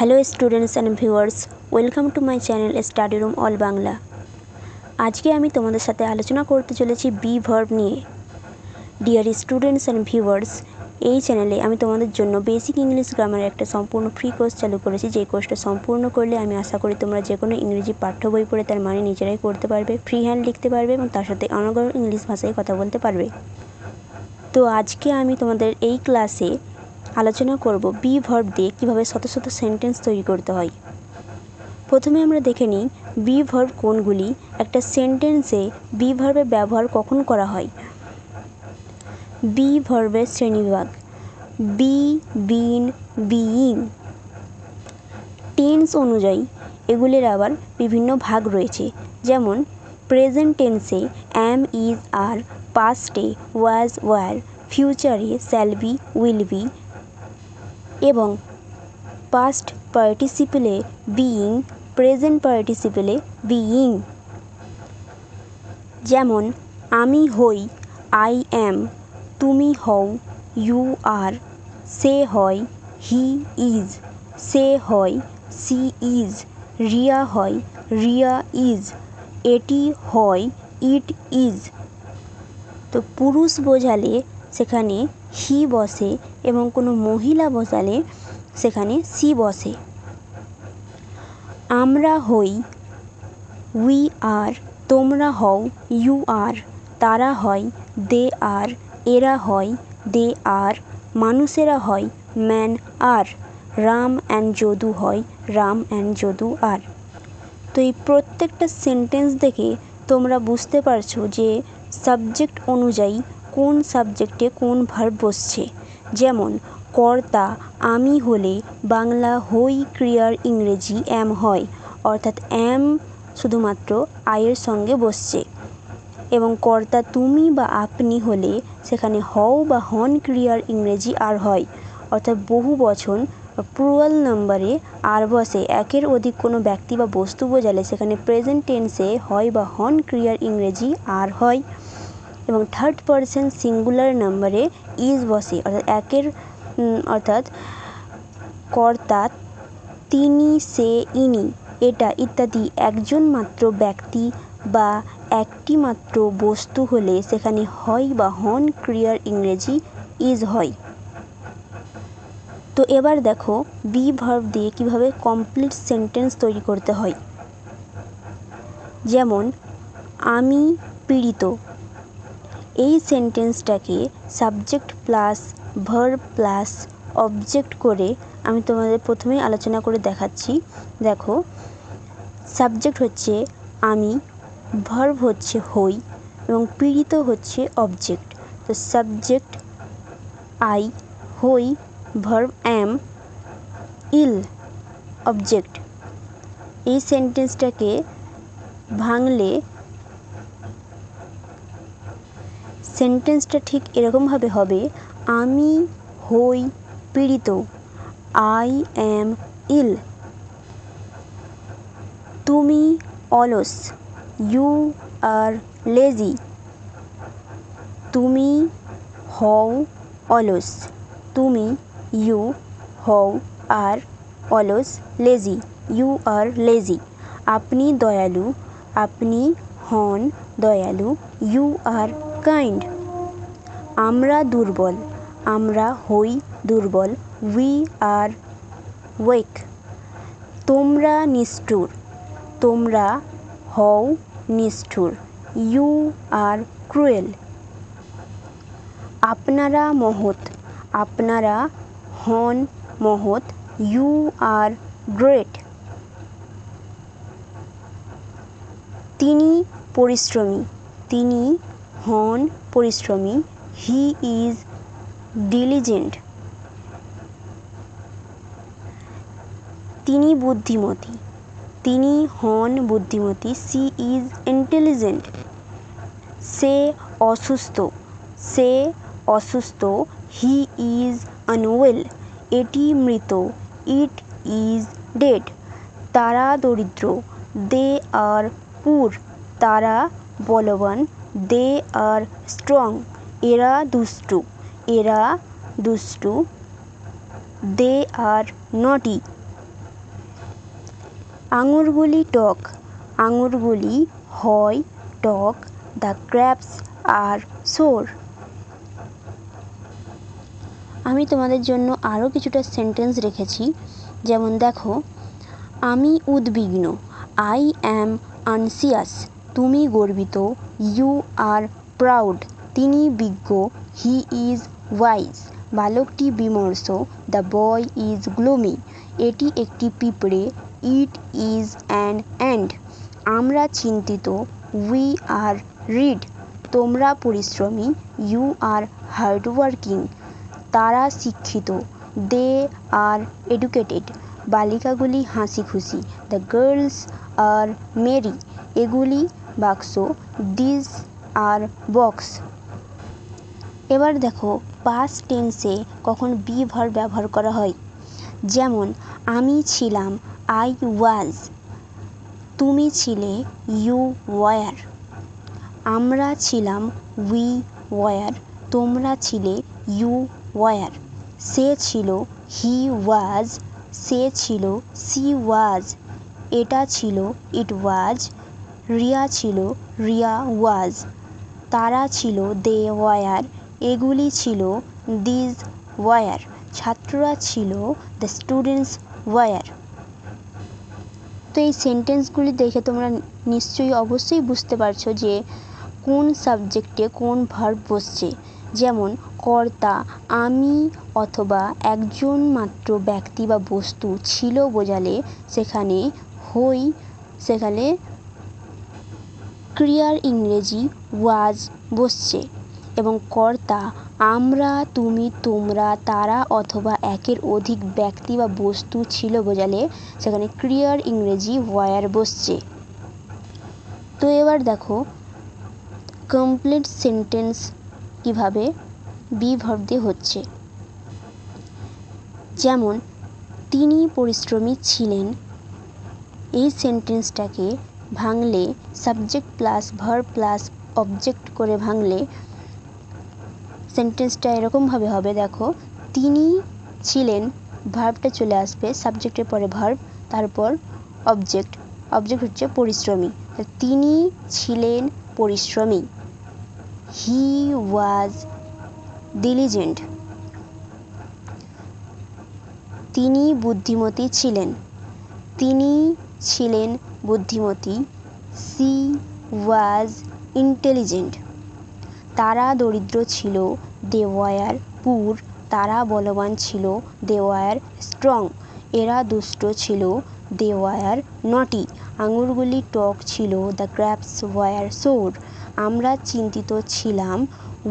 Hello students and viewers, welcome to my channel study room all Bangla. আজকে আমি তোমাদের সাথে আলোচনা করতে চলেছি বি ভার্ব নিয়ে। ডিয়ার স্টুডেন্টস অ্যান্ড ভিউয়ার্স, এই চ্যানেলে আমি তোমাদের জন্য বেসিক ইংলিশ গ্রামারের একটা সম্পূর্ণ ফ্রি কোর্স চালু করেছি। যেই কোর্সটা সম্পূর্ণ করলে আমি আশা করি তোমরা যে কোনো ইংরেজি পাঠ্য বই পড়ে তার মানে নিজেরাই করতে পারবে, ফ্রি হ্যান্ড লিখতে পারবে এবং তার সাথে অনর্গল ইংলিশ ভাষায় কথা বলতে পারবে। তো আজকে আমি তোমাদের এই ক্লাসে আলোচনা করব বি ভার্ব দিয়ে কীভাবে শত শত সেন্টেন্স তৈরি করতে হয়। প্রথমে আমরা দেখে নিই বি ভার্ব কোনগুলি, একটা সেন্টেন্সে বি ভার্বের ব্যবহার কখন করা হয়। বি ভার্বের শ্রেণীবিভাগ: বি, বিন, বিইং। টেন্স অনুযায়ী এগুলির আবার বিভিন্ন ভাগ রয়েছে, যেমন প্রেজেন্ট টেন্সে অ্যাম, ইজ, আর, পাস্টে ওয়াজ, ওয়ার, ফিউচারে শ্যাল বি, উইল বি এবং পাস্ট পার্টিসিপেলে বিইং, প্রেজেন্ট পার্টিসিপেলে বিইং। যেমন আমি হই, আই অ্যাম, তুমি হও, ইউ আর, সে হয়, হি ইজ, সে হয়, সি ইজ, রিয়া হয়, রিয়া ইজ, এটি হয়, ইট ইজ। তো পুরুষ বোঝালে সেখানে হি বসে এবং কোনো মহিলা বোঝালে সেখানে সি বসে। আমরা হই, উই আর, তোমরা হও, ইউ আর, তারা হয়, দে আর, এরা হয়, দে আর, মানুষেরা হয়, man are, Ram and Jadu হয়, রাম অ্যান্ড যদু আর। তো এই প্রত্যেকটা সেন্টেন্স দেখে তোমরা বুঝতে পারছো যে সাবজেক্ট অনুযায়ী কোন সাবজেক্টে কোন ভার্ব বসছে। যেমন কর্তা আমি হলে বাংলা হই ক্রিয়ার ইংরেজি অ্যাম হয়, অর্থাৎ অ্যাম শুধুমাত্র আয়ের সঙ্গে বসছে। এবং কর্তা তুমি বা আপনি হলে সেখানে হও বা হন ক্রিয়ার ইংরেজি আর হয়, অর্থাৎ বহু বচন প্লুরাল নাম্বারে আর বসে। একের অধিক কোনো ব্যক্তি বা বস্তু বোঝালে সেখানে প্রেজেন্ট টেন্সে হয় বা হন ক্রিয়ার ইংরেজি আর হয় এবং থার্ড পারসন সিঙ্গুলার নাম্বারে ইজ বসে, অর্থাৎ কর্তা তিনি, সে, ইনি, এটা ইত্যাদি একজন মাত্র ব্যক্তি বা একটি মাত্র বস্তু হলে সেখানে হয় বা হন ক্রিয়ার ইংরেজি ইজ হয়। তো এবার দেখো বি ভার্ব দিয়ে কিভাবে কমপ্লিট সেন্টেন্স তৈরি করতে হয়। যেমন আমি পীড়িত, এই সেন্টেন্সটাকে subject plus verb plus object করে আমি তোমাদের প্রথমেই আলোচনা করে দেখাচ্ছি। দেখো, সাবজেক্ট হচ্ছে আমি, ভার্ব হচ্ছে হই এবং পীড়িত হচ্ছে অবজেক্ট। তো সাবজেক্ট আই, হই, ভার্ব অ্যাম, ইল অবজেক্ট। এই সেন্টেন্সটাকে ভাঙলে সেন্টেন্সটা ঠিক এরকমভাবে হবে: আমি হই পীড়িত, আই অ্যাম ইল। তুমি অলস, ইউ আর লেজি। তুমি হও অলস, তুমি, ইউ, হও আর অলস, লেজি, ইউ আর লেজি। আপনি দয়ালু, আপনি হন দয়ালু, ইউ আর কাইন্ড। আমরা দুর্বল, আমরা হই দুর্বল, উই আর ওয়েক। তোমরা নিষ্ঠুর, তোমরা হও নিষ্ঠুর, ইউ আর ক্রুয়েল। আপনারা মহৎ, আপনারা হন মহৎ, ইউ আর গ্রেট। তিনি পরিশ্রমী, তিনি হন পরিশ্রমী, হি ইজ ডিলিজেন্ট। তিনি বুদ্ধিমতী, তিনি হন বুদ্ধিমতী, সি ইজ ইন্টেলিজেন্ট। সে অসুস্থ, সে অসুস্থ, হি ইজ আনওয়েল। এটি মৃত, ইট ইজ ডেড। তারা দরিদ্র, দে আর পুর। তারা বলবান, দে আর স্ট্রং। এরা দুষ্টু, এরা দুষ্টু, দে আর নটি। আঙুরগুলি টক, আঙুরগুলি হয় টক। দ্য গ্রেপস আর সোর। আমি তোমাদের জন্য আরও কিছুটা সেন্টেন্স রেখেছি, যেমন দেখো, আমি উদ্বিগ্ন, আই অ্যাম আনসিয়াস। তুমি গর্বিত, ইউ আর প্রাউড। তিনি বিজ্ঞ, হি ইজ ওয়াইজ। বালকটি বিমর্ষ, দ্য বয় ইজ গ্লুমি। এটি একটি পিঁপড়ে, ইট ইজ অ্যান অ্যান্ট। আমরা চিন্তিত, উই আর রিড। তোমরা পরিশ্রমী, ইউ আর হার্ডওয়ার্কিং। তারা শিক্ষিত, দে আর এডুকেটেড। বালিকাগুলি হাসি খুশি, দ্য গার্লস আর মেরি। এগুলি বাক্স, দিস আর বক্স। এবার দেখো পাস্ট টেন্সে কখন বি ভার্ব ব্যবহার করা হয়। যেমন আমি ছিলাম, আই ওয়াজ। তুমি ছিলে, ইউ ওয়ার। আমরা ছিলাম, উই ওয়ার। তোমরা ছিলে, ইউ ওয়ার। সে ছিল, হি ওয়াজ। সে ছিল, সি ওয়াজ। এটা ছিল, ইট ওয়াজ। রিয়া ছিল, রিয়া ওয়াজ। তারা ছিল, দে ওয়ার। এগুলি ছিল, দিজ ওয়ার। ছাত্ররা ছিল, দ্য স্টুডেন্টস ওয়ার। তো এই সেন্টেন্সগুলি দেখে তোমরা নিশ্চয়ই অবশ্যই বুঝতে পারছো যে কোন সাবজেক্টে কোন ভার্ব বসছে। যেমন কর্তা আমি অথবা একজন মাত্র ব্যক্তি বা বস্তু ছিল বোঝালে সেখানে হই, সেখানে ক্রিয়ার ইংরেজি ওয়াজ বসছে। এবং কর্তা আমরা, তুমি, তোমরা, তারা অথবা একের অধিক ব্যক্তি বা বস্তু ছিল বোঝালে সেখানে ক্রিয়ার ইংরেজি ওয়ার বসছে। তো এবার দেখো কমপ্লিট সেন্টেন্স কিভাবে বি ভার্ব দিয়ে হচ্ছে। যেমন তিনি পরিশ্রমী ছিলেন, এই সেন্টেন্সটাকে ভাঙলে subject plus verb plus object করে ভাঙলে সেন্টেন্সটা এরকমভাবে হবে। দেখো তিনি ছিলেন, ভার্বটা চলে আসবে, সাবজেক্টের পরে ভার্ব, তারপর অবজেক্ট। অবজেক্ট হচ্ছে পরিশ্রমী। তিনি ছিলেন পরিশ্রমী, হি ওয়াজ ডিলিজেন্ট। তিনি বুদ্ধিমতী ছিলেন, তিনি ছিলেন বুদ্ধিমতী, সি ওয়াজ ইন্টেলিজেন্ট। তারা দরিদ্র ছিল, দে ওয়ার পুর। তারা বলবান ছিল, দে ওয়ার স্ট্রং। এরা দুষ্ট ছিল, দে ওয়ার নটি। আঙুরগুলি টক ছিল, দ্য গ্রেপস ওয়ার সোর। আমরা চিন্তিত ছিলাম,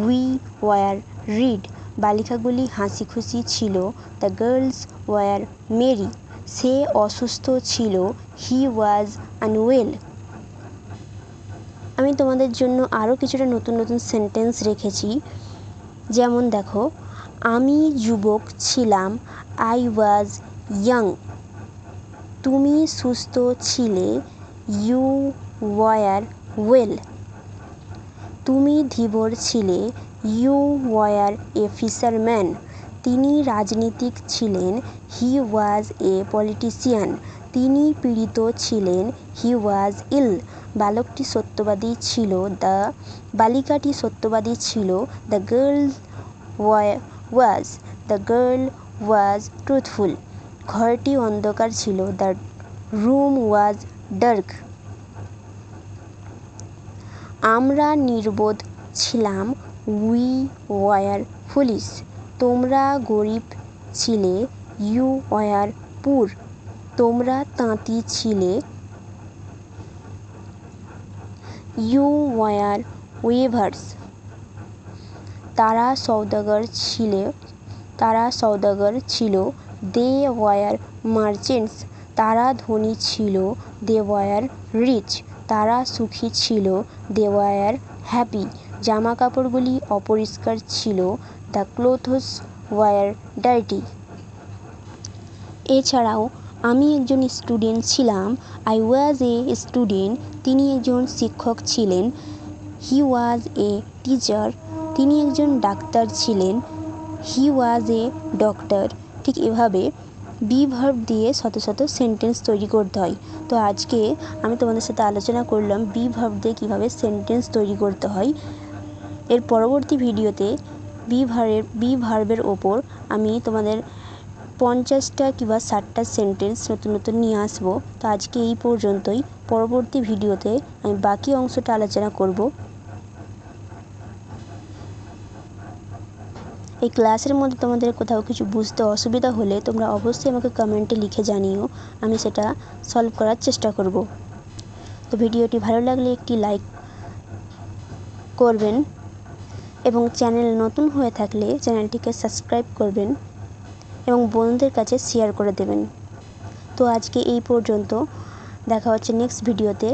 উই ওয়ার রিড। বালিকাগুলি হাসি খুশি ছিল, দ্য গার্লস ওয়ার মেরি। সে অসুস্থ ছিল, হি ওয়াজ আনওয়েল। আমি তোমাদের জন্য আরও কিছুটা নতুন নতুন সেন্টেন্স রেখেছি। যেমন দেখো আমি যুবক ছিলাম, আই ওয়াজ ইয়াং। তুমি সুস্থ ছিলে, ইউ ওয়ার ওয়েল। তুমি ধীবর ছিলে, ইউ ওয়ার এ ফিশারম্যান। তিনি রাজনীতিক ছিলেন, হি ওয়াজ এ পলিটিশিয়ান। তিনি পীড়িত ছিলেন, হি ওয়াজ ইল। বালকটি সত্যবাদী ছিল, বালিকাটি সত্যবাদী ছিল, দ্য গার্ল ওয়াজ ট্রুথফুল। ঘরটি অন্ধকার ছিল, দ্য রুম ওয়াজ ডার্ক। আমরা নির্বোধ ছিলাম, উই ওয়ার ফুলিশ। তোমরা গরিব ছিলে, ইউ ওয়ার পুর। তোমরা তাঁতি ছিলে, ইউ ওয়ার উইভার্স। তারা সওদাগর ছিল, দে ওয়ার মার্চেন্টস। তারা ধনী ছিল, দে ওয়ার রিচ। তারা সুখী ছিল, দে ওয়ার হ্যাপি। জামা কাপড়গুলি অপরিষ্কার ছিল, দ্য ক্লোথস ওয়ার ডার্টি। এছাড়াও আমি একজন স্টুডেন্ট ছিলাম, আই ওয়াজ এ স্টুডেন্ট। তিনি একজন শিক্ষক ছিলেন, হি ওয়াজ এ টিচার। তিনি একজন ডাক্তার ছিলেন, হি ওয়াজ এ ডক্টর। ঠিক এভাবে বি ভার্ব দিয়ে শত শত সেন্টেন্স তৈরি করতে হয়। তো আজকে আমি তোমাদের সাথে আলোচনা করলাম বি ভার্ব দিয়ে কীভাবে সেন্টেন্স তৈরি করতে হয়। এর পরবর্তী ভিডিওতে বি ভার্বের ওপর আমি তোমাদের 50টা কিংবা 60টা সেন্টেন্স নতুন নতুন নিয়ে আসবো। তো আজকে এই পর্যন্তই। পরবর্তী ভিডিওতে আমি বাকি অংশটা আলোচনা করব। এই ক্লাসের মধ্যে তোমাদের কোথাও কিছু বুঝতে অসুবিধা হলে তোমরা অবশ্যই আমাকে কমেন্টে লিখে জানিও, আমি সেটা সলভ করার চেষ্টা করব। তো ভিডিওটি ভালো লাগলে একটি লাইক করবেন এবং চ্যানেল নতুন হয়ে থাকলে চ্যানেলটিকে সাবস্ক্রাইব করবেন এবং বন্ধুদের কাছে শেয়ার করে দেবেন। তো আজকে এই পর্যন্ত, দেখা হচ্ছে নেক্সট ভিডিওতে।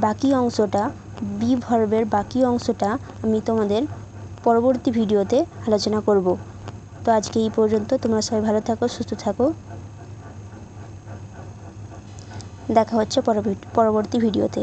বাকি অংশটা, বি ভার্বের বাকি অংশটা আমি তোমাদের পরবর্তী ভিডিওতে আলোচনা করব। তো আজকে এই পর্যন্ত। তোমরা সবাই ভালো থাকো, সুস্থ থাকো। দেখা হচ্ছে পরবর্তী ভিডিওতে।